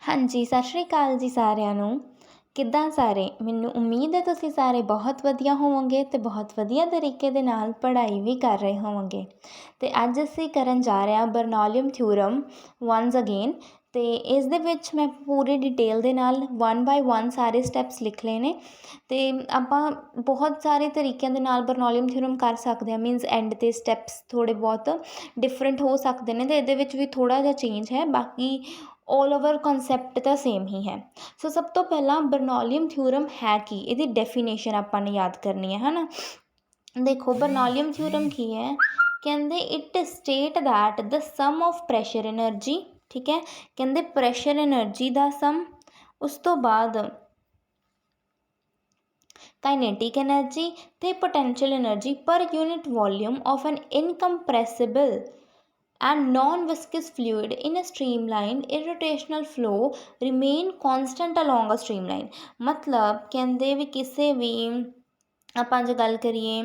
ਹਾਂਜੀ, ਸਤਿ ਸ਼੍ਰੀ ਅਕਾਲ ਜੀ ਸਾਰਿਆਂ ਨੂੰ। ਕਿੱਦਾਂ ਸਾਰੇ? ਮੈਨੂੰ ਉਮੀਦ ਹੈ ਤੁਸੀਂ ਸਾਰੇ ਬਹੁਤ ਵਧੀਆ ਹੋਵੋਗੇ ਅਤੇ ਬਹੁਤ ਵਧੀਆ ਤਰੀਕੇ ਦੇ ਨਾਲ ਪੜ੍ਹਾਈ ਵੀ ਕਰ ਰਹੇ ਹੋਵੋਗੇ। ਅਤੇ ਅੱਜ ਅਸੀਂ ਕਰਨ ਜਾ ਰਹੇ ਹਾਂ ਬਰਨੌਲੀਅਮ ਥਿਊਰਮ ਵਨਸ ਅਗੇਨ। ਅਤੇ ਇਸ ਦੇ ਵਿੱਚ ਮੈਂ ਪੂਰੀ ਡਿਟੇਲ ਦੇ ਨਾਲ 1 ਬਾਏ 1 ਸਾਰੇ ਸਟੈਪਸ ਲਿਖ ਲਏ ਨੇ। ਅਤੇ ਆਪਾਂ ਬਹੁਤ ਸਾਰੇ ਤਰੀਕਿਆਂ ਦੇ ਨਾਲ ਬਰਨੌਲੀਅਮ ਥਿਊਰਮ ਕਰ ਸਕਦੇ ਹਾਂ। ਮੀਨਸ ਐਂਡ 'ਤੇ ਸਟੈਪਸ ਥੋੜ੍ਹੇ ਬਹੁਤ ਡਿਫਰੈਂਟ ਹੋ ਸਕਦੇ ਨੇ ਅਤੇ ਇਹਦੇ ਵਿੱਚ ਵੀ ਥੋੜ੍ਹਾ ਜਿਹਾ ਚੇਂਜ ਹੈ। ਬਾਕੀ ਆਲ ਓਵਰ ਕਨਸੈਪਟ ਤਾਂ ਸੇਮ ਹੀ ਹੈ। ਸੋ ਸਭ ਤੋਂ ਪਹਿਲਾਂ ਬਰਨੌਲੀਅਮ ਥਿਊਰਮ ਹੈ ਕੀ, ਇਹਦੀ ਡੈਫੀਨੇਸ਼ਨ ਆਪਾਂ ਨੇ ਯਾਦ ਕਰਨੀ ਹੈ, ਹੈ ਨਾ। ਦੇਖੋ ਬਰਨੌਲੀਅਮ ਥਿਊਰਮ ਕੀ ਹੈ, ਕਹਿੰਦੇ it state that the sum of pressure energy, ਠੀਕ ਹੈ, ਕਹਿੰਦੇ ਪ੍ਰੈਸ਼ਰ ਐਨਰਜੀ ਦਾ ਸਮ, ਉਸ ਤੋਂ ਬਾਅਦ ਕਾਈਨੇਟਿਕ ਐਨਰਜੀ ਅਤੇ potential energy per unit volume of an incompressible and non-viscous fluid in a streamlined irrotational flow remain constant along a streamline। मतलब ਕਹਿੰਦੇ ਵੀ ਕਿਸੇ ਵੀ ਆਪਾਂ ਜੇ ਗੱਲ ਕਰੀਏ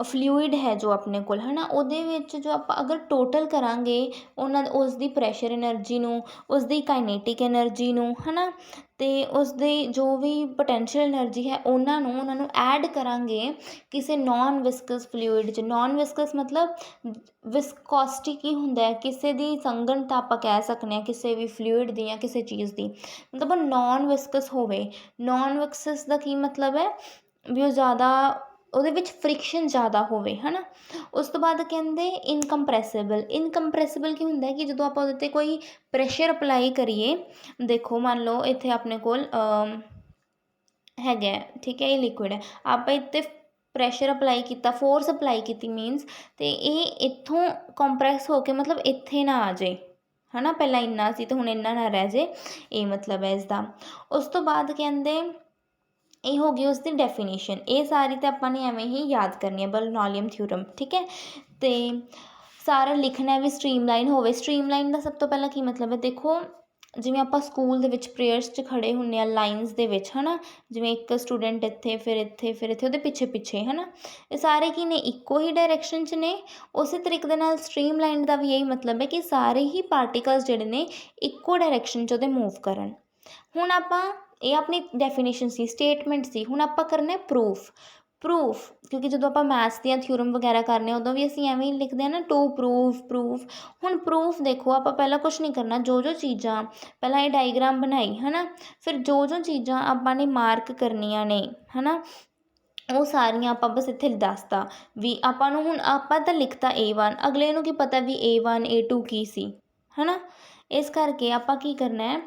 ਫਲੂਇਡ ਹੈ ਜੋ ਆਪਣੇ ਕੋਲ, ਹੈ ਨਾ, ਉਹਦੇ ਵਿੱਚ ਜੋ ਆਪਾਂ ਅਗਰ ਟੋਟਲ ਕਰਾਂਗੇ ਉਸ ਦੀ ਪ੍ਰੈਸ਼ਰ ਐਨਰਜੀ ਨੂੰ, ਉਸ ਦੀ ਕਾਈਨੇਟਿਕ ਐਨਰਜੀ ਨੂੰ, ਹੈ ਨਾ, ਅਤੇ ਉਸਦੀ ਜੋ ਵੀ ਪੋਟੈਂਸ਼ੀਅਲ ਐਨਰਜੀ ਹੈ ਉਹਨਾਂ ਨੂੰ ਐਡ ਕਰਾਂਗੇ ਕਿਸੇ ਨੋਨ ਵਿਸਕਸ ਫਲੂਇਡ 'ਚ। ਨੋਨ ਵਿਸਕਸ ਮਤਲਬ ਵਿਸਕੋਸਿਟੀ ਕੀ ਹੁੰਦਾ ਹੈ, ਕਿਸੇ ਦੀ ਸੰਘਣਤਾ ਆਪਾਂ ਕਹਿ ਸਕਦੇ ਹਾਂ ਕਿਸੇ ਵੀ ਫਲੂਇਡ ਦੀ ਜਾਂ ਕਿਸੇ ਚੀਜ਼ ਦੀ, ਮਤਲਬ ਉਹ ਨੋਨ ਵਿਸਕਸ ਹੋਵੇ। ਨੋਨ ਵਿਸਕਸ ਦਾ ਕੀ ਮਤਲਬ ਹੈ ਵੀ ਉਹ ਜ਼ਿਆਦਾ, ਉਹਦੇ ਵਿੱਚ ਫ੍ਰਿਕਸ਼ਨ ਜ਼ਿਆਦਾ ਹੋਵੇ, ਹੈ ਨਾ। ਉਸ ਤੋਂ ਬਾਅਦ ਕਹਿੰਦੇ ਇਨਕੰਪਰੈਸਿਬਲ। ਇਨਕੰਪਰੈਸਿਬਲ ਕੀ ਹੁੰਦਾ ਕਿ ਜਦੋਂ ਆਪਾਂ ਉਹਦੇ 'ਤੇ ਕੋਈ ਪ੍ਰੈਸ਼ਰ ਅਪਲਾਈ ਕਰੀਏ, ਦੇਖੋ ਮੰਨ ਲਓ ਇੱਥੇ ਆਪਣੇ ਕੋਲ ਹੈਗਾ, ਠੀਕ ਹੈ, ਇਹ ਲਿਕੁਇਡ ਹੈ, ਆਪਾਂ ਇੱਥੇ ਪ੍ਰੈਸ਼ਰ ਅਪਲਾਈ ਕੀਤਾ, ਫੋਰਸ ਅਪਲਾਈ ਕੀਤੀ ਮੀਨਸ, ਅਤੇ ਇਹ ਇੱਥੋਂ ਕੰਪਰੈਸ ਹੋ ਕੇ ਮਤਲਬ ਇੱਥੇ ਨਾ ਆ ਜਾਏ, ਹੈ ਨਾ। ਪਹਿਲਾਂ ਇੰਨਾ ਸੀ ਅਤੇ ਹੁਣ ਇੰਨਾ ਨਾ ਰਹਿ ਜਾਏ, ਇਹ ਮਤਲਬ ਹੈ ਇਸਦਾ। ਉਸ ਤੋਂ ਬਾਅਦ ਕਹਿੰਦੇ ਇਹ ਹੋ ਗਈ ਉਸਦੀ ਡੈਫੀਨੇਸ਼ਨ। ਇਹ ਸਾਰੀ ਤਾਂ ਆਪਾਂ ਨੇ ਐਵੇਂ ਹੀ ਯਾਦ ਕਰਨੀ ਹੈ ਬਰਨੌਲੀਅਮ ਥਿਊਰਮ, ਠੀਕ ਹੈ। ਅਤੇ ਸਾਰਾ ਲਿਖਣਾ ਵੀ ਸਟਰੀਮਲਾਈਨ ਹੋਵੇ। ਸਟਰੀਮਲਾਈਨ ਦਾ ਸਭ ਤੋਂ ਪਹਿਲਾਂ ਕੀ ਮਤਲਬ ਹੈ, ਦੇਖੋ ਜਿਵੇਂ ਆਪਾਂ ਸਕੂਲ ਦੇ ਵਿੱਚ ਪ੍ਰੇਅਰਸ 'ਚ ਖੜ੍ਹੇ ਹੁੰਦੇ ਹਾਂ ਲਾਈਨਸ ਦੇ ਵਿੱਚ, ਹੈ ਨਾ, ਜਿਵੇਂ ਇੱਕ ਸਟੂਡੈਂਟ ਇੱਥੇ ਫਿਰ ਇੱਥੇ ਫਿਰ ਇੱਥੇ ਉਹਦੇ ਪਿੱਛੇ ਪਿੱਛੇ, ਹੈ ਨਾ, ਇਹ ਸਾਰੇ ਕੀ ਨੇ, ਇੱਕੋ ਹੀ ਡਾਇਰੈਕਸ਼ਨ 'ਚ ਨੇ। ਉਸੇ ਤਰੀਕੇ ਦੇ ਨਾਲ ਸਟਰੀਮਲਾਈਨ ਦਾ ਵੀ ਇਹੀ ਮਤਲਬ ਹੈ ਕਿ ਸਾਰੇ ਹੀ ਪਾਰਟੀਕਲਸ ਜਿਹੜੇ ਨੇ ਇੱਕੋ ਡਾਇਰੈਕਸ਼ਨ 'ਚ ਉਹਦੇ ਮੂਵ ਕਰਨ। ਹੁਣ ਆਪਾਂ, ਇਹ ਆਪਣੀ ਡੈਫੀਨੇਸ਼ਨ ਸੀ, ਸਟੇਟਮੈਂਟ ਸੀ, ਹੁਣ ਆਪਾਂ ਕਰਨਾ ਪ੍ਰੂਫ। ਕਿਉਂਕਿ ਜਦੋਂ ਆਪਾਂ ਮੈਥਸ ਦੀਆਂ ਥਿਊਰਮ ਵਗੈਰਾ ਕਰਨੇ ਉਦੋਂ ਵੀ ਅਸੀਂ ਐਵੇਂ ਹੀ ਲਿਖਦੇ ਹਾਂ ਨਾ, ਟੂ ਪ੍ਰੂਫ। ਹੁਣ ਪ੍ਰੂਫ ਦੇਖੋ ਆਪਾਂ ਪਹਿਲਾਂ ਕੁਛ ਨਹੀਂ ਕਰਨਾ, ਜੋ ਚੀਜ਼ਾਂ ਪਹਿਲਾਂ ਇਹ ਡਾਇਗਰਾਮ ਬਣਾਈ, ਹੈ ਨਾ, ਫਿਰ ਜੋ ਚੀਜ਼ਾਂ ਆਪਾਂ ਨੇ ਮਾਰਕ ਕਰਨੀਆਂ ਨੇ, ਹੈ ਨਾ, ਉਹ ਸਾਰੀਆਂ ਆਪਾਂ ਬਸ ਇੱਥੇ ਦੱਸਤਾ ਵੀ ਆਪਾਂ ਨੂੰ। ਹੁਣ ਆਪਾਂ ਤਾਂ ਲਿਖਤਾ A1, ਅਗਲੇ ਨੂੰ ਕੀ ਪਤਾ ਵੀ A1 A2 ਕੀ ਸੀ, ਹੈ ਨਾ। ਇਸ ਕਰਕੇ ਆਪਾਂ ਕੀ ਕਰਨਾ ਹੈ,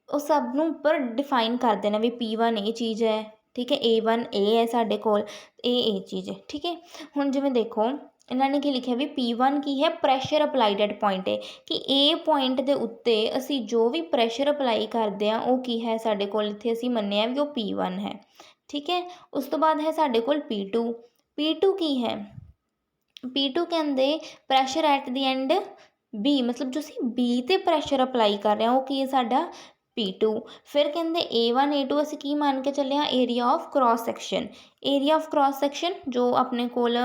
ਉਹ ਸਭ ਨੂੰ ਉੱਪਰ ਡਿਫਾਈਨ ਕਰ ਦੇਣਾ ਵੀ P1 ਇਹ ਚੀਜ਼ ਹੈ, ਠੀਕ ਹੈ, A1 ਇਹ ਹੈ ਸਾਡੇ ਕੋਲ, ਇਹ ਚੀਜ਼ ਹੈ, ਠੀਕ ਹੈ। ਹੁਣ ਜਿਵੇਂ ਦੇਖੋ ਇਹਨਾਂ ਨੇ ਕੀ ਲਿਖਿਆ ਵੀ P1 ਕੀ ਹੈ, ਪ੍ਰੈਸ਼ਰ ਅਪਲਾਈਡ ਐਟ ਪੁਆਇੰਟ ਏ, ਕਿ ਇਹ ਪੁਆਇੰਟ ਦੇ ਉੱਤੇ ਅਸੀਂ ਜੋ ਵੀ ਪ੍ਰੈਸ਼ਰ ਅਪਲਾਈ ਕਰਦੇ ਹਾਂ ਉਹ ਕੀ ਹੈ ਸਾਡੇ ਕੋਲ, ਇੱਥੇ ਅਸੀਂ ਮੰਨਿਆ ਵੀ ਉਹ P1 ਹੈ, ਠੀਕ ਹੈ। ਉਸ ਤੋਂ ਬਾਅਦ ਹੈ ਸਾਡੇ ਕੋਲ P2 ਕੀ ਹੈ, P2 ਕਹਿੰਦੇ pressure at the and B, ਮਤਲਬ ਜੋ ਅਸੀਂ B 'ਤੇ ਪ੍ਰੈਸ਼ਰ ਅਪਲਾਈ ਕਰ ਰਹੇ ਹਾਂ ਉਹ ਕੀ ਹੈ ਸਾਡਾ P2। ਫਿਰ ਕਹਿੰਦੇ A1 A2 ਅਸੀਂ ਕੀ ਮੰਨ ਕੇ ਚੱਲੇ ਹਾਂ, ਏਰੀਆ ਆਫ ਕ੍ਰੋਸ ਸੈਕਸ਼ਨ, ਜੋ ਆਪਣੇ ਕੋਲ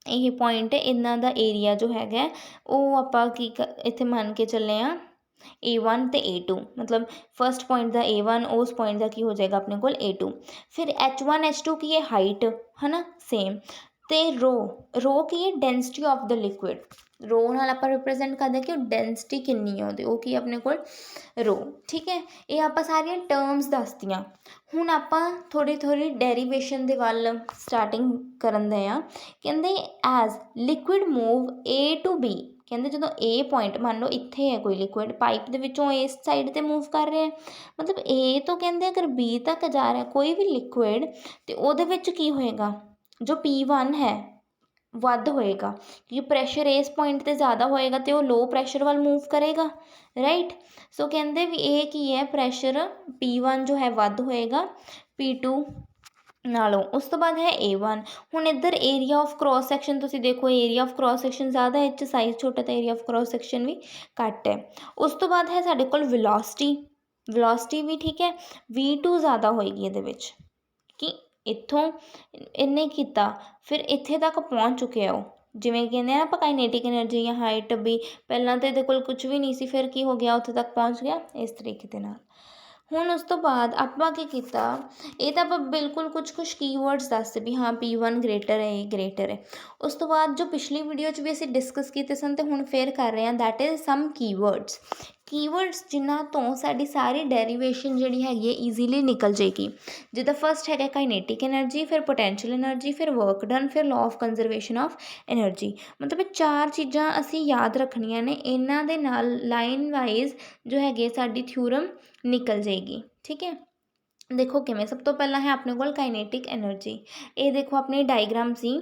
ਇਹ ਪੁਆਇੰਟ ਹੈ ਇਹਨਾਂ ਦਾ ਏਰੀਆ ਜੋ ਹੈਗਾ ਉਹ ਆਪਾਂ ਇੱਥੇ ਮੰਨ ਕੇ ਚੱਲੇ ਹਾਂ A1 ਅਤੇ A2, ਮਤਲਬ ਫਸਟ ਪੁਆਇੰਟ ਦਾ A1, ਉਸ ਪੁਆਇੰਟ ਦਾ ਕੀ ਹੋ ਜਾਏਗਾ ਆਪਣੇ ਕੋਲ A2। ਫਿਰ H1 H2 ਕੀ ਹੈ, ਹਾਈਟ, ਹੈ ਨਾ, ਸੇਮ। ਅਤੇ ਰੋ ਕੀ ਹੈ, ਡੈਂਸਿਟੀ ਆਫ ਦ ਲਿਕੁਇਡ। ਰੋ ਨਾਲ ਆਪਾਂ ਰਿਪਰੈਜ਼ੈਂਟ ਕਰਦੇ ਕਿ ਉਹ ਡੈਂਸਿਟੀ ਕਿੰਨੀ ਹੈ ਉਹਦੀ, ਉਹ ਕੀ ਆਪਣੇ ਕੋਲ ਰੋ, ਠੀਕ ਹੈ। ਇਹ ਆਪਾਂ ਸਾਰੀਆਂ ਟਰਮਸ ਦੱਸਤੀਆਂ। ਹੁਣ ਆਪਾਂ ਥੋੜ੍ਹੀ ਡੈਰੀਵੇਸ਼ਨ ਦੇ ਵੱਲ ਸਟਾਰਟਿੰਗ ਕਰਨ ਦੇ ਹਾਂ। ਕਹਿੰਦੇ as liquid move A to B, ਕਹਿੰਦੇ ਜਦੋਂ A ਪੁਆਇੰਟ ਮੰਨ ਲਓ ਇੱਥੇ ਹੈ ਕੋਈ ਲਿਕੁਇਡ, ਪਾਈਪ ਦੇ ਵਿੱਚੋਂ ਇਸ ਸਾਈਡ 'ਤੇ ਮੂਵ ਕਰ ਰਿਹਾ, ਮਤਲਬ A ਤੋਂ ਕਹਿੰਦੇ ਅਗਰ B ਤੱਕ ਜਾ ਰਿਹਾ ਕੋਈ ਵੀ ਲਿਕੁਇਡ, ਅਤੇ ਉਹਦੇ ਵਿੱਚ ਕੀ ਹੋਏਗਾ, ਜੋ P1 ਹੈ ਵੱਧ ਹੋਏਗਾ, ਕਿਉਂਕਿ ਪ੍ਰੈਸ਼ਰ ਇਸ ਪੁਆਇੰਟ 'ਤੇ ਜ਼ਿਆਦਾ ਹੋਏਗਾ ਅਤੇ ਉਹ ਲੋ ਪ੍ਰੈਸ਼ਰ ਵੱਲ ਮੂਵ ਕਰੇਗਾ, ਰਾਈਟ। ਸੋ ਕਹਿੰਦੇ ਵੀ ਇਹ ਕੀ ਹੈ, ਪ੍ਰੈਸ਼ਰ P1 ਜੋ ਹੈ ਵੱਧ ਹੋਏਗਾ P2 ਨਾਲੋਂ। ਉਸ ਤੋਂ ਬਾਅਦ ਹੈ A1। ਹੁਣ ਇੱਧਰ ਏਰੀਆ ਆਫ ਕ੍ਰੋਸ ਸੈਕਸ਼ਨ ਤੁਸੀਂ ਦੇਖੋ, ਏਰੀਆ ਆਫ ਕ੍ਰੋਸ ਸੈਕਸ਼ਨ ਜ਼ਿਆਦਾ, ਇਹ 'ਚ ਸਾਈਜ਼ ਛੋਟਾ ਤਾਂ ਏਰੀਆ ਆਫ ਕ੍ਰੋਸ ਸੈਕਸ਼ਨ ਵੀ ਘੱਟ ਹੈ। ਉਸ ਤੋਂ ਬਾਅਦ ਹੈ ਸਾਡੇ ਕੋਲ ਵੈਲੋਸਿਟੀ ਵੀ, ਠੀਕ ਹੈ, V2 ਜ਼ਿਆਦਾ ਹੋਏਗੀ ਇਹਦੇ ਵਿੱਚ, ਕਿ ਇੱਥੋਂ ਇਹਨੇ ਕੀਤਾ ਫਿਰ ਇੱਥੇ ਤੱਕ ਪਹੁੰਚ ਚੁੱਕਿਆ ਉਹ, ਜਿਵੇਂ ਕਹਿੰਦੇ ਆ ਆਪਾਂ ਕਾਈਨੇਟਿਕ एनर्जी ਜਾਂ ਹਾਈਟ ਵੀ ਪਹਿਲਾਂ ਤਾਂ ਇਹਦੇ ਕੋਲ ਕੁਝ ਵੀ ਨਹੀਂ ਸੀ, ਫਿਰ ਕੀ ਹੋ ਗਿਆ, ਉੱਥੇ ਤੱਕ ਪਹੁੰਚ ਗਿਆ ਇਸ ਤਰੀਕੇ ਦੇ ਨਾਲ। ਹੁਣ ਉਸ ਤੋਂ ਬਾਅਦ ਆਪਾਂ ਕੀ ਕੀਤਾ, ਇਹ ਤਾਂ ਆਪਾਂ ਬਿਲਕੁਲ ਕੁਛ ਕੀਵਰਡਸ ਦੱਸਦੇ ਵੀ ਹਾਂ P1 ਗ੍ਰੇਟਰ ਹੈ, ਇਹ ਗ੍ਰੇਟਰ ਹੈ। ਉਸ ਤੋਂ ਬਾਅਦ ਜੋ ਪਿਛਲੀ ਵੀਡੀਓ 'ਚ ਵੀ ਅਸੀਂ ਡਿਸਕਸ ਕੀਤੇ ਸਨ ਅਤੇ ਹੁਣ ਫੇਰ ਕਰ ਰਹੇ ਹਾਂ, that is sum keywords. Keywords ਜਿਨ੍ਹਾਂ ਤੋਂ ਸਾਡੀ ਸਾਰੀ ਡੈਰੀਵੇਸ਼ਨ ਜਿਹੜੀ ਹੈਗੀ ਹੈ ਈਜ਼ੀਲੀ ਨਿਕਲ ਜਾਏਗੀ। ਜਿੱਦਾਂ ਫਸਟ ਹੈਗਾ ਕਾਈਨੇਟਿਕ एनर्जी, ਫਿਰ ਪੋਟੈਂਸ਼ੀਅਲ एनर्जी, ਫਿਰ ਵਰਕ ਡਨ, ਫਿਰ law of conservation of energy. ਮਤਲਬ ਇਹ 4 ਚੀਜ਼ਾਂ ਅਸੀਂ ਯਾਦ ਰੱਖਣੀਆਂ ਨੇ, ਇਹਨਾਂ ਦੇ ਨਾਲ ਲਾਈਨ ਵਾਈਜ਼ ਜੋ ਹੈਗੇ ਸਾਡੀ ਥਿਊਰਮ ਨਿਕਲ ਜਾਏਗੀ। ਠੀਕ ਹੈ, ਦੇਖੋ ਕਿਵੇਂ। ਸਭ ਤੋਂ ਪਹਿਲਾਂ ਹੈ ਆਪਣੇ ਕੋਲ ਕਾਈਨੇਟਿਕ एनर्जी। ਇਹ ਦੇਖੋ ਆਪਣੀ ਡਾਇਗਰਾਮ ਸੀ,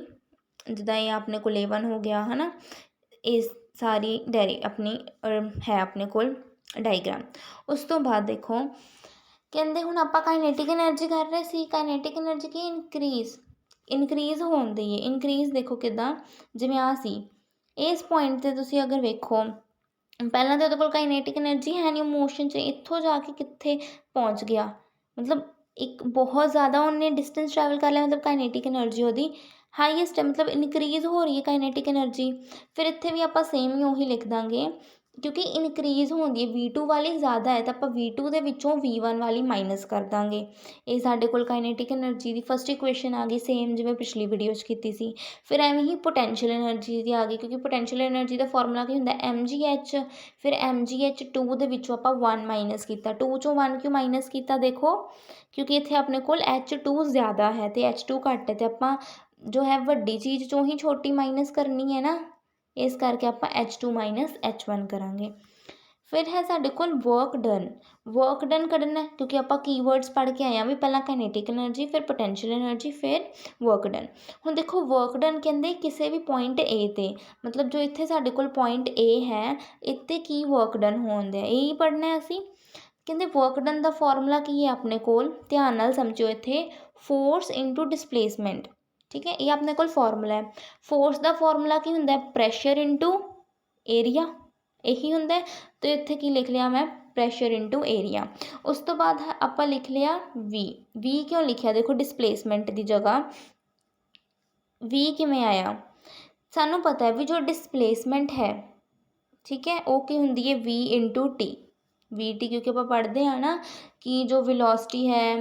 ਜਿੱਦਾਂ ਇਹ ਆਪਣੇ ਕੋਲ A1 ਹੋ ਗਿਆ ਹੈ ਨਾ, ਇਹ ਸਾਰੀ ਆਪਣੀ ਹੈ ਆਪਣੇ ਕੋਲ ਡਾਇਗਰਾਮ। ਉਸ ਤੋਂ ਬਾਅਦ ਦੇਖੋ ਕਹਿੰਦੇ ਹੁਣ ਆਪਾਂ ਕਾਈਨੇਟਿਕ एनर्जी ਕਰ ਰਹੇ ਸੀ, ਕਾਈਨੇਟਿਕ एनर्जी ਕੀ ਇਨਕਰੀਜ਼ ਹੁੰਦੀ ਹੈ। ਇਨਕਰੀਜ਼ ਦੇਖੋ ਕਿੱਦਾਂ, ਜਿਵੇਂ ਆ ਸੀ ਇਸ ਪੁਆਇੰਟ 'ਤੇ ਤੁਸੀਂ ਅਗਰ ਵੇਖੋ, ਪਹਿਲਾਂ ਤਾਂ ਉਹਦੇ ਕੋਲ ਕਾਈਨੇਟਿਕ एनर्जी ਹੈ ਨਹੀਂ ਮੋਸ਼ਨ 'ਚ, ਇੱਥੋਂ ਜਾ ਕੇ ਕਿੱਥੇ ਪਹੁੰਚ ਗਿਆ, ਮਤਲਬ ਇੱਕ ਬਹੁਤ ਜ਼ਿਆਦਾ ਉਹਨੇ ਡਿਸਟੈਂਸ ਟਰੈਵਲ ਕਰ ਲਿਆ, ਮਤਲਬ ਕਾਈਨੇਟਿਕ एनर्जी ਉਹਦੀ ਹਾਈਐਸਟ ਹੈ, ਮਤਲਬ ਇਨਕਰੀਜ਼ ਹੋ ਰਹੀ ਹੈ ਕਾਈਨੇਟਿਕ एनर्जी। ਫਿਰ ਇੱਥੇ ਵੀ ਆਪਾਂ ਸੇਮ ਹੀ ਉਹੀ ਲਿਖ ਦਾਂਗੇ, ਕਿਉਂਕਿ ਇਨਕਰੀਜ਼ ਹੁੰਦੀ ਹੈ V2 ਵਾਲੀ ਜ਼ਿਆਦਾ ਹੈ ਤਾਂ ਆਪਾਂ V2 ਦੇ ਵਿੱਚੋਂ V1 ਵਾਲੀ ਮਾਈਨਸ ਕਰ ਦਾਂਗੇ। ਇਹ ਸਾਡੇ ਕੋਲ ਕਾਈਨੇਟਿਕ एनर्जी ਦੀ ਫਸਟ ਇਕੁਏਸ਼ਨ ਆ ਗਈ, ਸੇਮ ਜਿਵੇਂ ਪਿਛਲੀ ਵੀਡੀਓ 'ਚ ਕੀਤੀ ਸੀ। ਫਿਰ ਐਵੇਂ ਹੀ ਪੋਟੈਂਸ਼ੀਅਲ एनर्जी ਦੀ ਆ ਗਈ, ਕਿਉਂਕਿ ਪੋਟੈਂਸ਼ੀਅਲ एनर्जी ਦਾ ਫਾਰਮੂਲਾ ਕੀ ਹੁੰਦਾ mgh, ਫਿਰ mgh2 ਦੇ ਵਿੱਚੋਂ ਆਪਾਂ 1 ਮਾਈਨਸ ਕੀਤਾ, 2 ਚੋਂ 1 ਕਿਉਂ ਮਾਈਨਸ ਕੀਤਾ, ਦੇਖੋ ਕਿਉਂਕਿ ਇੱਥੇ ਆਪਣੇ ਕੋਲ H2 ਜ਼ਿਆਦਾ ਹੈ ਅਤੇ H2 ਘੱਟ ਹੈ, ਅਤੇ ਆਪਾਂ ਜੋ ਹੈ ਵੱਡੀ ਚੀਜ਼ 'ਚੋਂ ਹੀ ਛੋਟੀ ਮਾਈਨਸ ਕਰਨੀ ਹੈ ਨਾ, ਇਸ ਕਰਕੇ ਆਪਾਂ H2 ਮਾਈਨਸ H1 ਕਰਾਂਗੇ। ਫਿਰ ਹੈ ਸਾਡੇ ਕੋਲ ਵਰਕ ਡਨ ਕੱਢਣਾ, ਕਿਉਂਕਿ ਆਪਾਂ ਕੀਵਰਡਸ ਪੜ੍ਹ ਕੇ ਆਏ ਹਾਂ ਵੀ ਪਹਿਲਾਂ ਕਾਈਨੇਟਿਕ एनर्जी, ਫਿਰ ਪੋਟੈਂਸ਼ੀਅਲ एनर्जी, ਫਿਰ ਵਰਕ ਡਨ। ਹੁਣ ਦੇਖੋ ਵਰਕ ਡਨ ਕਹਿੰਦੇ ਕਿਸੇ ਵੀ ਪੁਆਇੰਟ A 'ਤੇ, ਮਤਲਬ ਜੋ ਇੱਥੇ ਸਾਡੇ ਕੋਲ ਪੁਆਇੰਟ A ਹੈ, ਇੱਥੇ ਕੀ ਵਰਕ ਡਨ ਹੋਣ ਦਿਆ, ਇਹ ਹੀ ਪੜ੍ਹਨਾ ਅਸੀਂ। ਕਹਿੰਦੇ ਵਰਕ ਡਨ ਦਾ ਫਾਰਮੂਲਾ ਕੀ ਹੈ ਆਪਣੇ ਕੋਲ, ਧਿਆਨ ਨਾਲ ਸਮਝੋ ਇੱਥੇ, ਫੋਰਸ ਇਨਟੂ ਡਿਸਪਲੇਸਮੈਂਟ। ਠੀਕ ਹੈ, ਇਹ ਆਪਣੇ ਕੋਲ ਫਾਰਮੂਲਾ ਹੈ। ਫੋਰਸ ਦਾ ਫਾਰਮੂਲਾ ਕੀ ਹੁੰਦਾ, ਪ੍ਰੈਸ਼ਰ ਇਨਟੂ ਏਰੀਆ, ਇਹੀ ਹੁੰਦਾ। ਅਤੇ ਇੱਥੇ ਕੀ ਲਿਖ ਲਿਆ ਮੈਂ, ਪ੍ਰੈਸ਼ਰ ਇਨਟੂ ਏਰੀਆ। ਉਸ ਤੋਂ ਬਾਅਦ ਆਪਾਂ ਲਿਖ ਲਿਆ V ਕਿਉਂ ਲਿਖਿਆ, ਦੇਖੋ ਡਿਸਪਲੇਸਮੈਂਟ ਦੀ ਜਗ੍ਹਾ V ਕਿਵੇਂ ਆਇਆ, ਸਾਨੂੰ ਪਤਾ ਹੈ ਵੀ ਜੋ ਡਿਸਪਲੇਸਮੈਂਟ ਹੈ, ਠੀਕ ਹੈ, ਉਹ ਕੀ ਹੁੰਦੀ ਹੈ V ਇਨਟੂ T। VT ਕਿਉਂਕਿ ਆਪਾਂ ਪੜ੍ਹਦੇ ਹਾਂ ਨਾ ਕਿ ਜੋ ਵੈਲੋਸਿਟੀ ਹੈ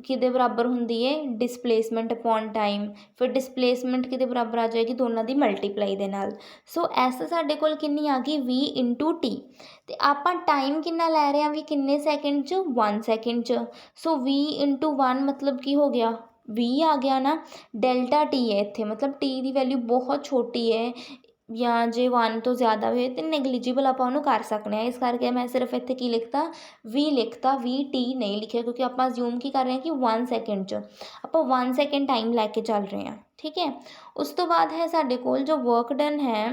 ਕਿਹਦੇ ਬਰਾਬਰ ਹੁੰਦੀ ਹੈ, ਡਿਸਪਲੇਸਮੈਂਟ ਅਪੋਨ ਟਾਈਮ। ਫਿਰ ਡਿਸਪਲੇਸਮੈਂਟ ਕਿਹਦੇ ਬਰਾਬਰ ਆ ਜਾਏਗੀ, ਦੋਨਾਂ ਦੀ ਮਲਟੀਪਲਾਈ ਦੇ ਨਾਲ। ਸੋ ਐਸ ਸਾਡੇ ਕੋਲ ਕਿੰਨੀ ਆ ਗਈ, V ਇਨਟੂ T। ਅਤੇ ਆਪਾਂ ਟਾਈਮ ਕਿੰਨਾ ਲੈ ਰਹੇ ਹਾਂ ਵੀ, ਕਿੰਨੇ ਸੈਕਿੰਡ 'ਚ, 1 ਸੈਕਿੰਡ 'ਚ। ਸੋ V ਇਨਟੂ 1 ਮਤਲਬ ਕੀ ਹੋ ਗਿਆ, 20 ਆ ਗਿਆ ਨਾ। ਡੈਲਟਾ T ਹੈ ਇੱਥੇ, ਮਤਲਬ T ਦੀ ਵੈਲਿਊ ਬਹੁਤ ਛੋਟੀ ਹੈ, ਜਾਂ ਜੇ 1 ਤੋਂ ਜ਼ਿਆਦਾ ਹੋਏ ਤਾਂ ਨੈਗਲੀਜੀਬਲ ਆਪਾਂ ਉਹਨੂੰ ਕਰ ਸਕਦੇ ਹਾਂ। ਇਸ ਕਰਕੇ ਮੈਂ ਸਿਰਫ ਇੱਥੇ ਕੀ ਲਿਖਤਾ, V ਲਿਖਤਾ, VT ਨਹੀਂ ਲਿਖਿਆ, ਕਿਉਂਕਿ ਆਪਾਂ ਅਜ਼ਿਊਮ ਕੀ ਕਰ ਰਹੇ ਹਾਂ ਕਿ 1 ਸੈਕਿੰਡ 'ਚ ਆਪਾਂ 1 ਸੈਕਿੰਡ ਟਾਈਮ ਲੈ ਕੇ ਚੱਲ ਰਹੇ ਹਾਂ। ਠੀਕ ਹੈ, ਉਸ ਤੋਂ ਬਾਅਦ ਹੈ ਸਾਡੇ ਕੋਲ ਜੋ ਵਰਕ ਡਨ ਹੈ,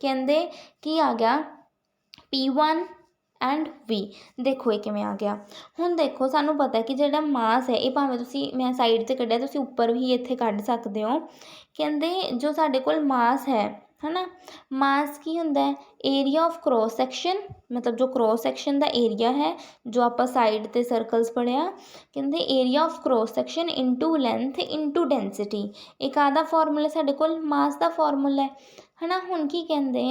ਕਹਿੰਦੇ ਕੀ ਆ ਗਿਆ, P1 ਐਂਡ V। ਦੇਖੋ ਇਹ ਕਿਵੇਂ ਆ ਗਿਆ। ਹੁਣ ਦੇਖੋ ਸਾਨੂੰ ਪਤਾ ਕਿ ਜਿਹੜਾ ਮਾਸ ਹੈ, ਇਹ ਭਾਵੇਂ ਤੁਸੀਂ, ਮੈਂ ਸਾਈਡ 'ਤੇ ਕੱਢਿਆ, ਤੁਸੀਂ ਉੱਪਰ ਵੀ ਇੱਥੇ ਕੱਢ ਸਕਦੇ ਹੋ। ਕਹਿੰਦੇ ਜੋ ਸਾਡੇ ਕੋਲ ਮਾਸ ਹੈ ਨਾ, ਮਾਸ ਕੀ ਹੁੰਦਾ ਹੈ, ਏਰੀਆ ਆਫ ਕ੍ਰੋਸ ਸੈਕਸ਼ਨ, ਮਤਲਬ ਜੋ ਕ੍ਰੋਸ ਸੈਕਸ਼ਨ ਦਾ ਏਰੀਆ ਹੈ, ਜੋ ਆਪਾਂ ਸਾਈਡ 'ਤੇ ਸਰਕਲਸ ਪੜ੍ਹਿਆ, ਕਹਿੰਦੇ area of cross section into length into density. ਇੱਕ ਆਹ ਫਾਰਮੂਲਾ ਸਾਡੇ ਕੋਲ ਮਾਸ ਦਾ ਫਾਰਮੂਲਾ ਹੈ ਨਾ। ਹੁਣ ਕੀ ਕਹਿੰਦੇ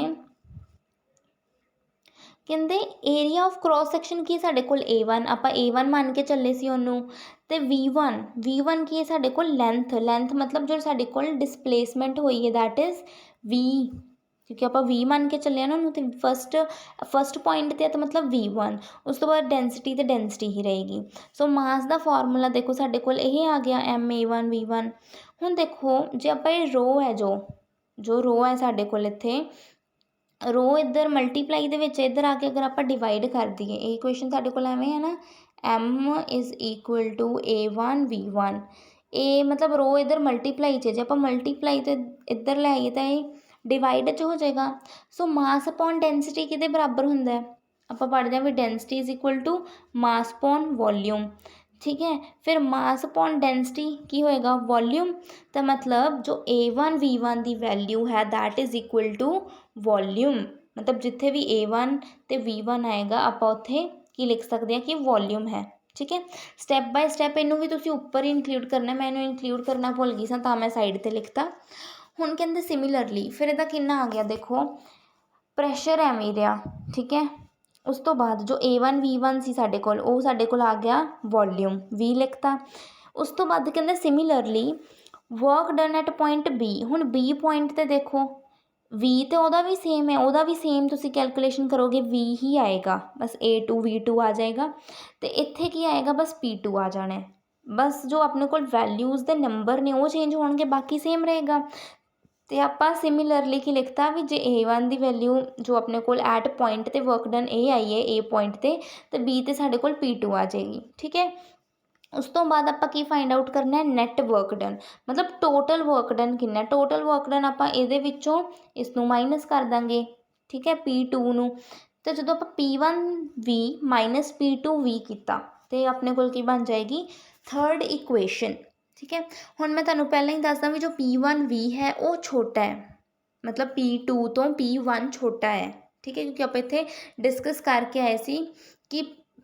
ਏਰੀਆ ਆਫ ਕ੍ਰੋਸ ਸੈਕਸ਼ਨ ਕੀ ਸਾਡੇ ਕੋਲ A1, ਆਪਾਂ A1 ਮੰਨ ਕੇ ਚੱਲੇ ਸੀ ਉਹਨੂੰ। ਅਤੇ V1 ਕੀ ਹੈ ਸਾਡੇ ਕੋਲ, ਲੈਂਥ ਮਤਲਬ ਜੋ ਸਾਡੇ ਕੋਲ ਡਿਸਪਲੇਸਮੈਂਟ ਹੋਈ ਹੈ, ਦੈਟ ਇਜ਼ V, ਕਿਉਂਕਿ ਆਪਾਂ V ਮੰਨ ਕੇ ਚੱਲੇ ਨਾ ਉਹਨੂੰ। ਅਤੇ ਫਸਟ ਪੁਆਇੰਟ 'ਤੇ ਤਾਂ ਮਤਲਬ V1। ਉਸ ਤੋਂ ਬਾਅਦ ਡੈਂਸਿਟੀ ਤੇ ਡੈਂਸਿਟੀ ਹੀ ਰਹੇਗੀ। ਸੋ ਮਾਸ ਦਾ ਫਾਰਮੂਲਾ ਦੇਖੋ ਸਾਡੇ ਕੋਲ ਇਹ ਆ ਗਿਆ, MA1 V1। ਹੁਣ ਦੇਖੋ ਜੇ ਆਪਾਂ ਇਹ ਰੋ ਹੈ, ਜੋ ਰੋ ਹੈ ਸਾਡੇ ਕੋਲ, ਇੱਥੇ ਰੋ ਇੱਧਰ ਮਲਟੀਪਲਾਈ ਦੇ ਵਿੱਚ ਇੱਧਰ ਆ ਕੇ ਅਗਰ ਆਪਾਂ ਡਿਵਾਈਡ ਕਰ ਦਈਏ, ਇਹ ਇਕੁਏਸ਼ਨ ਸਾਡੇ ਕੋਲ ਐਵੇਂ ਹੈ ਨਾ, M is equal to A1 V1। ਇਹ ਮਤਲਬ ਰੋ ਇੱਧਰ ਮਲਟੀਪਲਾਈ 'ਚ, ਜੇ ਆਪਾਂ ਮਲਟੀਪਲਾਈ ਤੋਂ ਇੱਧਰ ਲੈ ਆਈਏ ਤਾਂ ਇਹ ਡਿਵਾਈਡ 'ਚ ਹੋ ਜਾਏਗਾ। ਸੋ ਮਾਸ ਅਪੋਨ ਡੈਂਸਿਟੀ ਕਿਹਦੇ ਬਰਾਬਰ ਹੁੰਦਾ ਹੈ, ਆਪਾਂ ਪੜ੍ਹਦੇ ਹਾਂ ਵੀ density is equal to mass upon volume. ਠੀਕ ਹੈ, ਫਿਰ ਮਾਸ ਅਪੋਨ ਡੈਂਸਿਟੀ ਕੀ ਹੋਏਗਾ, ਵੋਲਿਊਮ। ਤਾਂ ਮਤਲਬ ਜੋ A1 V1 ਦੀ ਵੈਲਿਊ ਹੈ, that is equal to volume. ਮਤਲਬ ਜਿੱਥੇ ਵੀ A1 ਅਤੇ V1 ਆਏਗਾ, ਆਪਾਂ ਉੱਥੇ ਕੀ ਲਿਖ ਸਕਦੇ ਹਾਂ ਕਿ ਵੋਲਿਊਮ ਹੈ। ਠੀਕ ਹੈ, ਸਟੈਪ ਬਾਏ ਸਟੈਪ ਇਹਨੂੰ ਵੀ ਤੁਸੀਂ ਉੱਪਰ ਹੀ ਇਨਕਲੂਡ ਕਰਨਾ, ਮੈਂ ਇਹਨੂੰ ਇਨਕਲੂਡ ਕਰਨਾ ਭੁੱਲ ਗਈ ਸਾਂ ਤਾਂ ਮੈਂ ਸਾਈਡ 'ਤੇ ਲਿਖਤਾ। ਹੁਣ ਕਹਿੰਦੇ ਸਿਮਿਲਰਲੀ ਫਿਰ ਇਹਦਾ ਕਿੰਨਾ ਆ ਗਿਆ ਦੇਖੋ, ਪ੍ਰੈਸ਼ਰ ਐਵੇਂ ਰਿਹਾ, ਠੀਕ ਹੈ। ਉਸ ਤੋਂ ਬਾਅਦ ਜੋ A1 V1 ਸੀ ਸਾਡੇ ਕੋਲ, ਉਹ ਸਾਡੇ ਕੋਲ ਆ ਗਿਆ ਵੋਲਿਊਮ V ਲਿਖਤਾ। ਉਸ ਤੋਂ ਬਾਅਦ ਕਹਿੰਦੇ similarly work done at point B। ਹੁਣ B ਪੁਆਇੰਟ 'ਤੇ ਦੇਖੋ V ਤਾਂ ਉਹਦਾ ਵੀ ਸੇਮ ਹੈ, ਉਹਦਾ ਵੀ ਸੇਮ ਤੁਸੀਂ ਕੈਲਕੂਲੇਸ਼ਨ ਕਰੋਗੇ V ਹੀ ਆਏਗਾ, ਬਸ A2 V2 ਆ ਜਾਏਗਾ। ਅਤੇ ਇੱਥੇ ਕੀ ਆਏਗਾ, ਬਸ P2 ਆ ਜਾਣਾ ਹੈ। ਬਸ ਜੋ ਆਪਣੇ ਕੋਲ ਵੈਲਿਊਜ਼ ਦੇ ਨੰਬਰ ਨੇ ਉਹ ਚੇਂਜ ਹੋਣਗੇ, ਬਾਕੀ ਸੇਮ ਰਹੇਗਾ। ਅਤੇ ਆਪਾਂ ਸਿਮਿਲਰਲੀ ਕੀ ਲਿਖਤਾ ਵੀ ਜੇ A1 ਦੀ ਵੈਲਿਊ ਜੋ ਆਪਣੇ ਕੋਲ ਐਟ ਪੁਆਇੰਟ 'ਤੇ ਵਰਕ ਡਨ ਇਹ ਆਈ ਹੈ A ਪੁਆਇੰਟ 'ਤੇ B 'ਤੇ ਸਾਡੇ ਕੋਲ P2 ਆ ਜਾਏਗੀ, ਠੀਕ ਹੈ। ਉਸ ਤੋਂ ਬਾਅਦ ਆਪਾਂ ਕੀ ਫਾਈਂਡ ਆਊਟ ਕਰਨਾ ਹੈ, ਨੈਟ ਵਰਕ ਡਨ, ਮਤਲਬ ਟੋਟਲ ਵਰਕ ਡਨ ਕਿੰਨਾ। ਟੋਟਲ ਵਰਕ ਡਨ ਆਪਾਂ ਇਹਦੇ ਵਿੱਚੋਂ ਇਸ ਨੂੰ ਮਾਈਨਸ ਕਰ ਦਾਂਗੇ, ਠੀਕ ਹੈ, P2 ਨੂੰ। ਅਤੇ ਜਦੋਂ ਆਪਾਂ P1V ਮਾਈਨਸ P2V ਕੀਤਾ ਅਤੇ ਆਪਣੇ ਕੋਲ ਕੀ ਬਣ ਜਾਏਗੀ, ਥਰਡ ਇਕੁਏਸ਼ਨ, ਠੀਕ ਹੈ। ਹੁਣ ਮੈਂ ਤੁਹਾਨੂੰ ਪਹਿਲਾਂ ਹੀ ਦੱਸਦਾ ਵੀ ਜੋ P1V ਹੈ ਉਹ ਛੋਟਾ ਹੈ, ਮਤਲਬ P2 ਤੋਂ P1 ਛੋਟਾ ਹੈ, ਠੀਕ ਹੈ, ਕਿਉਂਕਿ ਆਪਾਂ ਇੱਥੇ ਡਿਸਕਸ ਕਰਕੇ ਆਏ ਸੀ ਕਿ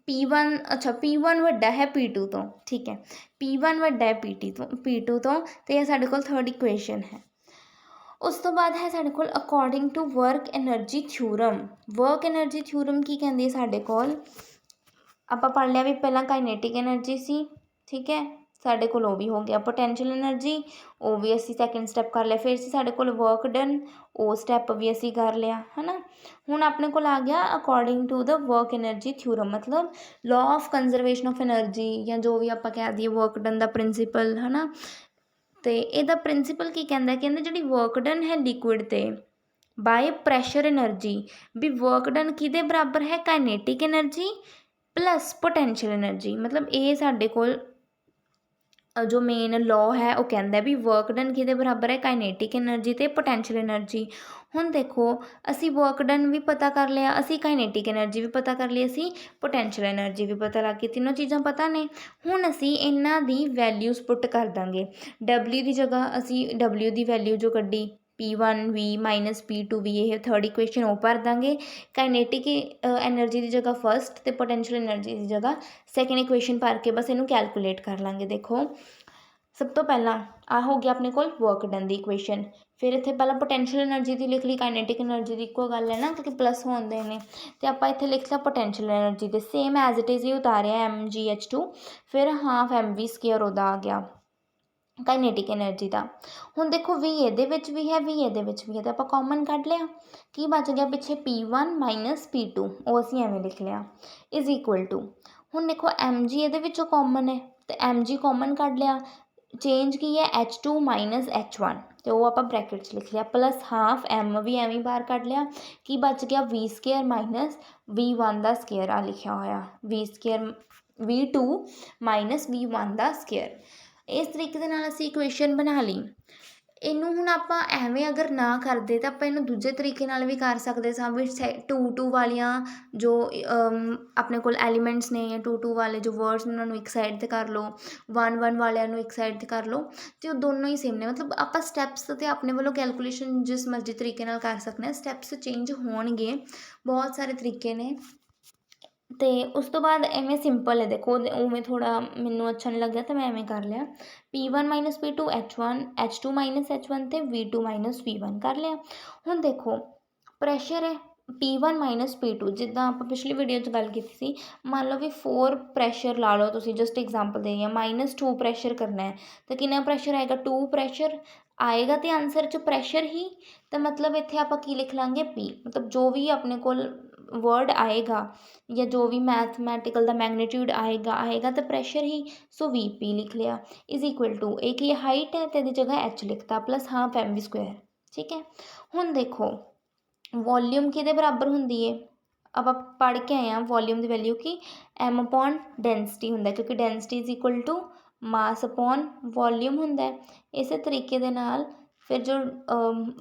P1 ਵੱਡਾ ਹੈ P2 ਤੋਂ, ਠੀਕ ਹੈ। P1 ਵੱਡਾ ਹੈ P2 ਤੋਂ ਅਤੇ ਇਹ ਸਾਡੇ ਕੋਲ ਥਰਡ ਇਕੁਏਸ਼ਨ ਹੈ। ਉਸ ਤੋਂ ਬਾਅਦ ਹੈ ਸਾਡੇ ਕੋਲ according to work energy theorem. Work energy theorem ਕੀ ਕਹਿੰਦੀ ਹੈ ਸਾਡੇ ਕੋਲ, ਆਪਾਂ ਪੜ੍ਹ ਲਿਆ ਵੀ ਪਹਿਲਾਂ ਕਾਈਨੇਟਿਕ ਐਨਰਜੀ ਸੀ, ਠੀਕ ਹੈ, ਸਾਡੇ ਕੋਲ ਉਹ ਵੀ ਹੋ ਗਿਆ। ਪੋਟੈਂਸ਼ੀਅਲ ਐਨਰਜੀ ਉਹ ਵੀ ਅਸੀਂ ਸੈਕਿੰਡ ਸਟੈਪ ਕਰ ਲਿਆ। ਫਿਰ ਸੀ ਸਾਡੇ ਕੋਲ ਵਰਕ ਡਨ, ਉਹ ਸਟੈਪ ਵੀ ਅਸੀਂ ਕਰ ਲਿਆ, ਹੈ ਨਾ। ਹੁਣ ਆਪਣੇ ਕੋਲ ਆ ਗਿਆ according to the work energy theorem, ਮਤਲਬ law of conservation of energy, ਜਾਂ ਜੋ ਵੀ ਆਪਾਂ ਕਹਿ ਦਈਏ ਵਰਕ ਡਨ ਦਾ ਪ੍ਰਿੰਸੀਪਲ, ਹੈ ਨਾ। ਅਤੇ ਇਹਦਾ ਪ੍ਰਿੰਸੀਪਲ ਕੀ ਕਹਿੰਦਾ, ਕਹਿੰਦੇ ਜਿਹੜੀ ਵਰਕ ਡਨ ਹੈ ਲਿਕੁਇਡ 'ਤੇ ਬਾਏ ਪ੍ਰੈਸ਼ਰ ਐਨਰਜੀ, ਵੀ ਵਰਕ ਡਨ ਕਿਹਦੇ ਬਰਾਬਰ ਹੈ, ਕਾਈਨੇਟਿਕ ਐਨਰਜੀ ਪਲੱਸ ਪੋਟੈਂਸ਼ੀਅਲ ਐਨਰਜੀ। ਮਤਲਬ ਇਹ ਸਾਡੇ ਕੋਲ ਜੋ ਮੇਨ ਲਾਅ ਹੈ ਉਹ ਕਹਿੰਦਾ ਵੀ ਵਰਕ ਡਨ ਕਿਹਦੇ ਬਰਾਬਰ ਹੈ, ਕਾਈਨੇਟਿਕ ਐਨਰਜੀ ਅਤੇ ਪੋਟੈਂਸ਼ੀਅਲ ਐਨਰਜੀ। ਹੁਣ ਦੇਖੋ ਅਸੀਂ ਵਰਕ ਡਨ ਵੀ ਪਤਾ ਕਰ ਲਿਆ, ਅਸੀਂ ਕਾਈਨੇਟਿਕ ਐਨਰਜੀ ਵੀ ਪਤਾ ਕਰ ਲਈ, ਅਸੀਂ ਪੋਟੈਂਸ਼ੀਅਲ ਐਨਰਜੀ ਵੀ ਪਤਾ ਲੱਗ ਗਈ, ਤਿੰਨੋਂ ਚੀਜ਼ਾਂ ਪਤਾ ਨੇ। ਹੁਣ ਅਸੀਂ ਇਹਨਾਂ ਦੀ ਵੈਲਿਊਜ਼ ਪੁੱਟ ਕਰ ਦਾਂਗੇ। W ਦੀ ਜਗ੍ਹਾ ਅਸੀਂ W ਦੀ ਵੈਲਿਊ ਜੋ ਕੱਢੀ P1V ਮਾਈਨਸ P2V, ਇਹ ਥਰਡ ਇਕੁਏਸ਼ਨ ਉਹ ਭਰ ਦਾਂਗੇ। ਕਾਈਨੇਟਿਕ ਐਨਰਜੀ ਦੀ ਜਗ੍ਹਾ ਫਸਟ ਅਤੇ ਪੋਟੈਂਸ਼ੀਅਲ ਐਨਰਜੀ ਦੀ ਜਗ੍ਹਾ ਸੈਕਿੰਡ ਇਕੁਏਸ਼ਨ ਭਰ ਕੇ ਬਸ ਇਹਨੂੰ ਕੈਲਕੂਲੇਟ ਕਰ ਲਾਂਗੇ। ਦੇਖੋ ਸਭ ਤੋਂ ਪਹਿਲਾਂ ਆਹ ਹੋ ਗਿਆ ਆਪਣੇ ਕੋਲ ਵਰਕ ਡਨ ਦੀ ਇਕੁਏਸ਼ਨ। ਫਿਰ ਇੱਥੇ ਪਹਿਲਾਂ ਪੋਟੈਂਸ਼ੀਅਲ ਐਨਰਜੀ ਦੀ ਲਿਖ ਲਈ, ਕਾਈਨੇਟਿਕ ਐਨਰਜੀ ਦੀ ਇੱਕੋ ਗੱਲ ਹੈ ਨਾ, ਕਿਉਂਕਿ ਪਲੱਸ ਹੁੰਦੇ ਨੇ। ਅਤੇ ਆਪਾਂ ਇੱਥੇ ਲਿਖ ਲਿਆ ਪੋਟੈਂਸ਼ੀਅਲ ਐਨਰਜੀ ਦੇ ਸੇਮ ਐਜ਼ ਇਟ ਇਜ਼ ਹੀ ਉਤਾਰਿਆ mgh2, ਫਿਰ ਹਾਫ mv² ਉਹਦਾ ਆ ਗਿਆ ਕਾਈਨੇਟਿਕ ਐਨਰਜੀ ਦਾ। ਹੁਣ ਦੇਖੋ V ਇਹਦੇ ਵਿੱਚ ਵੀ ਹੈ, V ਇਹਦੇ ਵਿੱਚ ਵੀ ਹੈ, ਤਾਂ ਆਪਾਂ ਕਾਮਨ ਕੱਢ ਲਿਆ। ਕੀ ਬਚ ਗਿਆ ਪਿੱਛੇ, P1 ਮਾਈਨਸ P2, ਉਹ ਅਸੀਂ ਐਵੇਂ ਲਿਖ ਲਿਆ, ਇਜ਼ ਇਕੁਅਲ ਟੂ। ਹੁਣ ਦੇਖੋ mg ਇਹਦੇ ਵਿੱਚੋਂ ਕਾਮਨ ਹੈ ਅਤੇ mg ਕਾਮਨ ਕੱਢ ਲਿਆ। ਚੇਂਜ ਕੀ ਹੈ, H2 ਮਾਈਨਸ H1, ਅਤੇ ਉਹ ਆਪਾਂ ਬ੍ਰੈਕਟ 'ਚ ਲਿਖ ਲਿਆ, ਪਲੱਸ ਹਾਫ m ਵੀ ਐਵੇਂ ਬਾਹਰ ਕੱਢ ਲਿਆ। ਕੀ ਬਚ ਗਿਆ, V² ਮਾਈਨਸ V1 ਦਾ ਸਕੇਅਰ, ਆ ਲਿਖਿਆ ਹੋਇਆ V2 ਮਾਈਨਸ V1 ਦਾ ਸਕੇਅਰ। ਇਸ ਤਰੀਕੇ ਦੇ ਨਾਲ ਅਸੀਂ ਇਕੁਏਸ਼ਨ ਬਣਾ ਲਈ। ਇਹਨੂੰ ਹੁਣ ਆਪਾਂ ਐਵੇਂ ਅਗਰ ਨਾ ਕਰਦੇ ਤਾਂ ਆਪਾਂ ਇਹਨੂੰ ਦੂਜੇ ਤਰੀਕੇ ਨਾਲ ਵੀ ਕਰ ਸਕਦੇ ਸਾਂ, ਵੀ 2 ਵਾਲੀਆਂ ਜੋ ਆਪਣੇ ਕੋਲ ਐਲੀਮੈਂਟਸ ਨੇ, ਜਾਂ 2 ਵਾਲੇ ਜੋ ਵਰਡਸ ਨੇ ਉਹਨਾਂ ਨੂੰ ਇੱਕ ਸਾਈਡ 'ਤੇ ਕਰ ਲਓ, 1 ਵਾਲਿਆਂ ਨੂੰ ਇੱਕ ਸਾਈਡ 'ਤੇ ਕਰ ਲਓ, ਅਤੇ ਉਹ ਦੋਨੋਂ ਹੀ ਸੇਮ ਨੇ। ਮਤਲਬ ਆਪਾਂ ਸਟੈਪਸ 'ਤੇ ਆਪਣੇ ਵੱਲੋਂ ਕੈਲਕੂਲੇਸ਼ਨ ਜਿਸ ਮਰਜ਼ੀ ਤਰੀਕੇ ਨਾਲ ਕਰ ਸਕਦੇ ਹਾਂ, ਸਟੈਪਸ ਚੇਂਜ ਹੋਣਗੇ, ਬਹੁਤ ਸਾਰੇ ਤਰੀਕੇ ਨੇ। ਅਤੇ ਉਸ ਤੋਂ ਬਾਅਦ ਐਵੇਂ ਸਿੰਪਲ ਹੈ, ਦੇਖੋ ਉਵੇਂ ਥੋੜ੍ਹਾ ਮੈਨੂੰ ਅੱਛਾ ਨਹੀਂ ਲੱਗਿਆ ਤਾਂ ਮੈਂ ਐਵੇਂ ਕਰ ਲਿਆ, P1 minus P2 H2 minus H1 ਅਤੇ V2 ਮਾਈਨਸ V1 ਕਰ ਲਿਆ। ਹੁਣ ਦੇਖੋ ਪ੍ਰੈਸ਼ਰ ਹੈ P1 ਮਾਈਨਸ P2, ਜਿੱਦਾਂ ਆਪਾਂ ਪਿਛਲੀ ਵੀਡੀਓ 'ਚ ਗੱਲ ਕੀਤੀ ਸੀ। ਮੰਨ ਲਓ ਵੀ 4 ਪ੍ਰੈਸ਼ਰ ਲਾ ਲਓ ਤੁਸੀਂ, ਜਸਟ ਐਗਜ਼ਾਮਪਲ ਦੇ ਰਹੀ ਹਾਂ, -2 ਪ੍ਰੈਸ਼ਰ ਕਰਨਾ ਹੈ ਤਾਂ ਕਿੰਨਾ ਪ੍ਰੈਸ਼ਰ ਆਏਗਾ, 2 ਪ੍ਰੈਸ਼ਰ ਆਏਗਾ ਅਤੇ ਆਨਸਰ 'ਚ ਪ੍ਰੈਸ਼ਰ ਹੀ, ਤਾਂ ਮਤਲਬ ਇੱਥੇ ਆਪਾਂ ਕੀ ਲਿਖ ਲਾਂਗੇ P, ਮਤਲਬ ਜੋ ਵੀ ਆਪਣੇ ਕੋਲ ਵਰਡ ਆਏਗਾ ਜਾਂ ਜੋ ਵੀ ਮੈਥਮੈਟੀਕਲ ਦਾ ਮੈਗਨੀਟਿਊਡ ਆਏਗਾ ਤਾਂ ਪ੍ਰੈਸ਼ਰ ਹੀ, ਸੋ VP ਲਿਖ ਲਿਆ, ਇਜ਼ ਇਕੁਅਲ ਟੂ ਇਹ ਕੀ ਹਾਈਟ ਹੈ ਅਤੇ ਇਹਦੀ ਜਗ੍ਹਾ H ਲਿਖਤਾ, ਪਲੱਸ ਹਾਫ mv², ਠੀਕ ਹੈ। ਹੁਣ ਦੇਖੋ ਵੋਲਿਊਮ ਕਿਹਦੇ ਬਰਾਬਰ ਹੁੰਦੀ ਹੈ, ਆਪਾਂ ਪੜ੍ਹ ਕੇ ਆਏ ਹਾਂ ਵੋਲਿਊਮ ਦੀ ਵੈਲਿਊ ਕਿ m ਅਪੋਨ ਡੈਂਸਿਟੀ ਹੁੰਦਾ, ਕਿਉਂਕਿ density is equal to mass upon volume ਹੁੰਦਾ। ਇਸੇ ਤਰੀਕੇ ਦੇ ਨਾਲ ਫਿਰ ਜੋ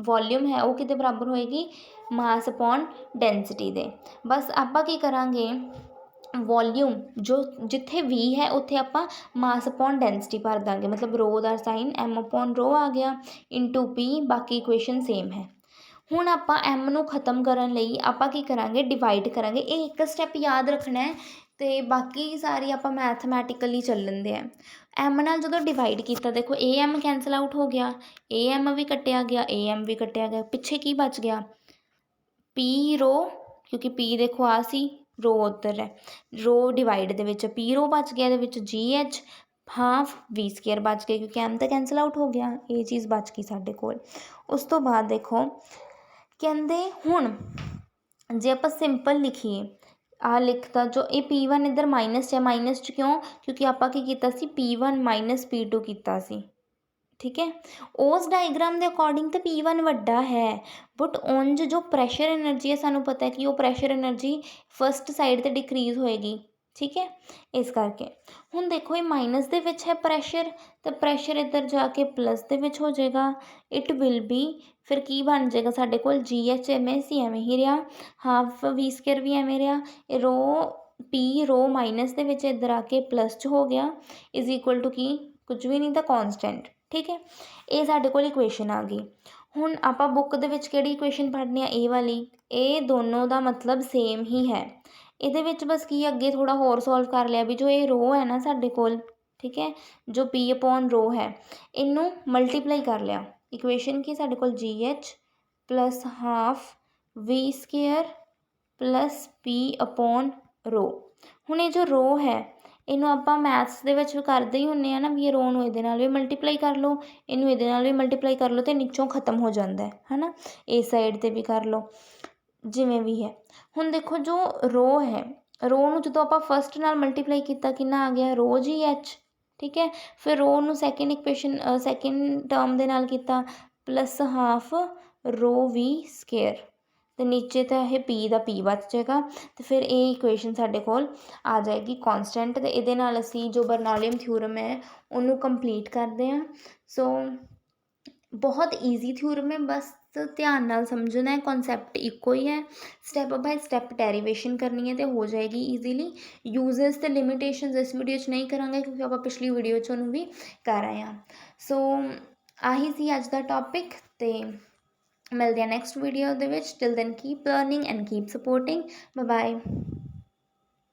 ਵੋਲਿਊਮ ਹੈ ਉਹ ਕਿਹਦੇ ਬਰਾਬਰ ਹੋਏਗੀ, ਮਾਸ ਅਪੋਨ ਡੈਂਸਿਟੀ ਦੇ। ਬਸ ਆਪਾਂ ਕੀ ਕਰਾਂਗੇ, ਵੋਲਿਊਮ ਜੋ ਜਿੱਥੇ V ਹੈ ਉੱਥੇ ਆਪਾਂ ਮਾਸ ਅਪੋਨ ਡੈਂਸਿਟੀ ਭਰ ਦਾਂਗੇ, ਮਤਲਬ ਰੋ ਦਾ ਸਾਈਨ m ਅਪੋਨ ਰੋ ਆ ਗਿਆ, ਇੰਟੂ P, ਬਾਕੀ ਇਕੁਏਸ਼ਨ ਸੇਮ ਹੈ। ਹੁਣ ਆਪਾਂ m ਨੂੰ ਖ਼ਤਮ ਕਰਨ ਲਈ ਆਪਾਂ ਕੀ ਕਰਾਂਗੇ, ਡਿਵਾਈਡ ਕਰਾਂਗੇ। ਇਹ ਇੱਕ ਸਟੈਪ ਯਾਦ ਰੱਖਣਾ ਹੈ ਤੇ ਬਾਕੀ ਸਾਰੀ ਆਪਾਂ ਮੈਥਮੈਟੀਕਲੀ ਚੱਲਣ ਦੇ ਆ। ਐਮ ਨਾਲ ਜਦੋਂ ਡਿਵਾਈਡ ਕੀਤਾ ਦੇਖੋ ਏ ਐਮ ਕੈਂਸਲ ਆਊਟ ਹੋ ਗਿਆ, ਏ ਐਮ ਵੀ ਕੱਟਿਆ ਗਿਆ, ਏ ਐਮ ਵੀ ਕੱਟਿਆ ਗਿਆ, ਪਿੱਛੇ ਕੀ ਬਚ ਗਿਆ ਪੀ ਰੋ, ਕਿਉਂਕਿ ਪੀ ਦੇਖੋ ਆ ਸੀ, ਰੋ ਉੱਧਰ ਹੈ, ਰੋ ਡਿਵਾਈਡ ਦੇ ਵਿੱਚ ਪੀ ਰੋ ਬਚ ਗਿਆ, ਇਹਦੇ ਵਿੱਚ ਜੀ ਐਚ ਹਾਫ ਵੀ ਸਕੇਅਰ ਬਚ ਗਿਆ, ਕਿਉਂਕਿ ਐਮ ਤਾਂ ਕੈਂਸਲ ਆਊਟ ਹੋ ਗਿਆ, ਇਹ ਚੀਜ਼ ਬਚ ਗਈ ਸਾਡੇ ਕੋਲ। ਉਸ ਤੋਂ ਬਾਅਦ ਦੇਖੋ ਕਹਿੰਦੇ ਹੁਣ ਜੇ ਆਪਾਂ ਸਿੰਪਲ ਲਿਖੀਏ, ਆਹ ਲਿਖਤਾ ਜੋ ਇਹ P1 ਇੱਧਰ ਮਾਈਨਸ 'ਚ ਹੈ, ਮਾਈਨਸ 'ਚ ਕਿਉਂ, ਕਿਉਂਕਿ ਆਪਾਂ ਕੀ ਕੀਤਾ ਸੀ P1 ਮਾਈਨਸ P2 ਕੀਤਾ ਸੀ, ਠੀਕ ਹੈ। ਉਸ ਡਾਇਗਰਾਮ ਦੇ ਅਕੋਰਡਿੰਗ ਤਾਂ P1 ਵੱਡਾ ਹੈ, ਬਟ ਉਂਝ ਜੋ ਪ੍ਰੈਸ਼ਰ ਐਨਰਜੀ ਹੈ ਸਾਨੂੰ ਪਤਾ ਹੈ ਕਿ ਉਹ ਪ੍ਰੈਸ਼ਰ ਐਨਰਜੀ ਫਸਟ ਸਾਈਡ 'ਤੇ ਡਿਕਰੀਜ਼ ਹੋਏਗੀ, ਠੀਕ ਹੈ। ਇਸ ਕਰਕੇ ਹੁਣ ਦੇਖੋ ਇਹ ਮਾਈਨਸ ਦੇ ਵਿੱਚ ਹੈ ਪ੍ਰੈਸ਼ਰ, ਤਾਂ ਪ੍ਰੈਸ਼ਰ ਇੱਧਰ ਜਾ ਕੇ ਪਲੱਸ ਦੇ ਵਿੱਚ ਹੋ ਜਾਏਗਾ, ਇਟ ਵਿਲ ਬੀ ਫਿਰ ਕੀ ਬਣ ਜਾਏਗਾ ਸਾਡੇ ਕੋਲ ਜੀ ਐਚ ਐਵੇਂ ਸੀ ਐਵੇਂ ਹੀ ਰਿਹਾ, ਹਾਫ ਵੀ ਸਕੇਅਰ ਵੀ ਐਵੇਂ ਰਿਹਾ, ਇਹ ਰੋ ਪੀ ਰੋ ਮਾਈਨਸ ਦੇ ਵਿੱਚ ਇੱਧਰ ਆ ਕੇ ਪਲੱਸ 'ਚ ਹੋ ਗਿਆ, ਇਜ਼ ਇਕੁਅਲ ਟੂ ਕੀ ਕੁਝ ਵੀ ਨਹੀਂ ਤਾਂ ਕੌਨਸਟੈਂਟ, ਠੀਕ ਹੈ। ਇਹ ਸਾਡੇ ਕੋਲ ਇਕੁਏਸ਼ਨ ਆ ਗਈ। ਹੁਣ ਆਪਾਂ ਬੁੱਕ ਦੇ ਵਿੱਚ ਕਿਹੜੀ ਇਕੁਏਸ਼ਨ ਪੜ੍ਹਨੀ ਆ, ਇਹ ਵਾਲੀ, ਇਹ ਦੋਨੋਂ ਦਾ ਮਤਲਬ ਸੇਮ ਹੀ ਹੈ। ਇਹਦੇ ਵਿੱਚ ਬਸ ਕੀ ਅੱਗੇ ਥੋੜ੍ਹਾ ਹੋਰ ਸੋਲਵ ਕਰ ਲਿਆ ਵੀ ਜੋ ਇਹ ਰੋ ਹੈ ਨਾ ਸਾਡੇ ਕੋਲ, ਠੀਕ ਹੈ, ਜੋ ਪੀ ਅਪੋਨ ਰੋ ਹੈ ਇਹਨੂੰ ਮਲਟੀਪਲਾਈ ਕਰ ਲਿਆ। ਇਕੁਏਸ਼ਨ ਕੀ ਸਾਡੇ ਕੋਲ ਜੀ ਐਚ ਪਲੱਸ ਹਾਫ ਵੀ ਸਕੇਅਰ ਪਲੱਸ ਪੀ ਅਪੋਨ ਰੋ। ਹੁਣ ਇਹ ਜੋ ਰੋ ਹੈ ਇਹਨੂੰ ਆਪਾਂ ਮੈਥਸ ਦੇ ਵਿੱਚ ਕਰਦੇ ਹੀ ਹੁੰਦੇ ਆ ਨਾ, ਵੀ ਇਹ ਰੋ ਨੂੰ ਇਹਦੇ ਨਾਲ ਵੀ ਮਲਟੀਪਲਾਈ ਕਰ ਲਓ, ਇਹਨੂੰ ਇਹਦੇ ਨਾਲ ਵੀ ਮਲਟੀਪਲਾਈ ਕਰ ਲਓ ਅਤੇ ਨੀਚੋਂ ਖ਼ਤਮ ਹੋ ਜਾਂਦਾ ਹੈ ਨਾ, ਇਸ ਸਾਈਡ 'ਤੇ ਵੀ ਕਰ ਲਓ ਜਿਵੇਂ ਵੀ ਹੈ। ਹੁਣ ਦੇਖੋ ਜੋ ਰੋ ਹੈ, ਰੋ ਨੂੰ ਜਦੋਂ ਆਪਾਂ ਫਸਟ ਨਾਲ ਮਲਟੀਪਲਾਈ ਕੀਤਾ ਕਿੰਨਾ ਆ ਗਿਆ ਰੋ ਜੀ ਐਚ, ਠੀਕ ਹੈ। ਫਿਰ ਰੋ ਨੂੰ ਸੈਕਿੰਡ ਇਕੁਏਸ਼ਨ ਸੈਕਿੰਡ ਟਰਮ ਦੇ ਨਾਲ ਕੀਤਾ ਪਲੱਸ ਹਾਫ ਰੋ ਵੀ ਸਕੇਅਰ, ਅਤੇ ਨੀਚੇ ਤਾਂ ਇਹ ਪੀ ਦਾ ਪੀ ਬਚ ਜਾਏਗਾ, ਅਤੇ ਫਿਰ ਇਹ ਇਕੁਏਸ਼ਨ ਸਾਡੇ ਕੋਲ ਆ ਜਾਏਗੀ ਕੌਨਸਟੈਂਟ। ਅਤੇ ਇਹਦੇ ਨਾਲ ਅਸੀਂ ਜੋ ਬਰਨੌਲੀਅਨ ਥਿਊਰਮ ਹੈ ਉਹਨੂੰ ਕੰਪਲੀਟ ਕਰਦੇ ਹਾਂ। ਸੋ ਬਹੁਤ ਈਜ਼ੀ ਥਿਊਰਮ ਹੈ, ਬਸ ਧਿਆਨ ਨਾਲ ਸਮਝਣਾ ਹੈ, ਕਨਸੈਪਟ ਇੱਕੋ ਹੀ ਹੈ, ਸਟੈਪ ਬਾਏ ਸਟੈਪ ਡੈਰੀਵੇਸ਼ਨ ਕਰਨੀ ਹੈ ਅਤੇ ਹੋ ਜਾਏਗੀ ਈਜ਼ੀਲੀ। ਯੂਜ਼ਸ ਅਤੇ ਲਿਮਿਟੇਸ਼ਨਸ ਇਸ ਵੀਡੀਓ 'ਚ ਨਹੀਂ ਕਰਾਂਗੇ ਕਿਉਂਕਿ ਆਪਾਂ ਪਿਛਲੀ ਵੀਡੀਓ 'ਚ ਉਹਨੂੰ ਵੀ ਕਰ ਆਏ ਹਾਂ। ਸੋ ਆਹੀ ਸੀ ਅੱਜ ਦਾ ਟੋਪਿਕ, ਅਤੇ ਮਿਲਦੇ ਹਾਂ ਨੈਕਸਟ ਵੀਡੀਓ ਦੇ ਵਿੱਚ। Till then keep learning and keep supporting. Bye bye.